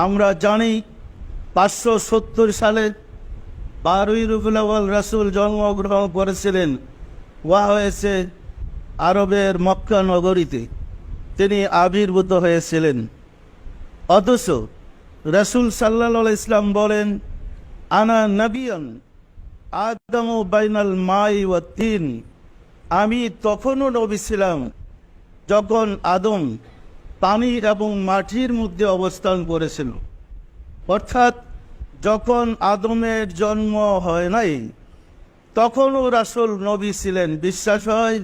আমরা জানি 570 সালে 12ই রবিউল আউয়াল রাসূল জন্মগ্রহণ করেছিলেন। হয়েছে আরবের মক্কা নগরীতে তিনি আবির্ভূত হয়েছিলেন। অথচ রাসূল সাল্লাল্লাহু আলাইহি ইসলাম বলেন, আনা নবিয়্যুন আদমু বাইনাল মাই ওয়া তিন, আমি তখনও নবী ছিলাম যখন আদম পানি এবং মাটির মধ্যে অবস্থান করেছিল। অর্থাৎ যখন আদমের জন্ম হয় নাই তখনও রাসূল নবী ছিলেন। বিশ্বাস হয়?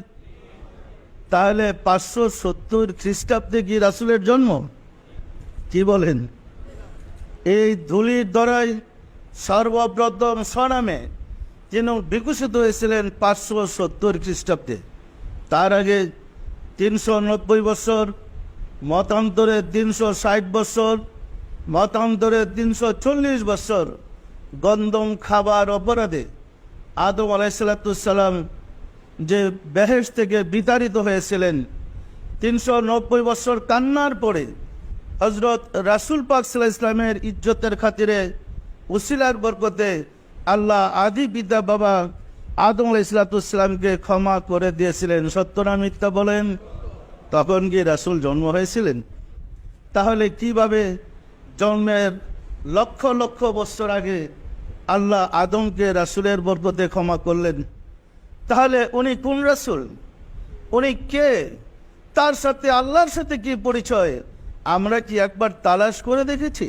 তাহলে 570 খ্রিস্টাব্দে কি রাসূলের জন্ম? কি বলেন? এই ধুলির ধরায় সর্বপ্রথম স্বনামে তিনি বিকশিত হয়েছিলেন 570 খ্রিস্টাব্দে। তার আগে 390 বছর, মতান্তরে 360 বছর, মতান্তরে 340 বছর গন্ধম খাবার অপরাধে আদম আলাইহিসসালাম যে বেহেশত থেকে বিতাড়িত হয়েছিলেন, 390 বছর কান্নার পরে হযরত রাসূল পাক সাল্লাল্লাহু আলাইহি ইসলামের ইজ্জতের খাতিরে উসিলার বরকতে আল্লাহ আদি পিতা বাবা আদম আলাইহিসসালামকে ক্ষমা করে দিয়েছিলেন। সত্য না মিথ্যা বলেন? তখন কি রাসূল জন্ম হয়েছিলেন? তাহলে কিভাবে জন্মের লক্ষ লক্ষ বছর আগে আল্লাহ আদমকে রাসূলের বরকতে ক্ষমা করলেন? তাহলে উনি কোন রাসূল? উনি কে? তার সাথে আল্লাহর সাথে কি পরিচয়? আমরা কি একবার তালাশ করে দেখেছি?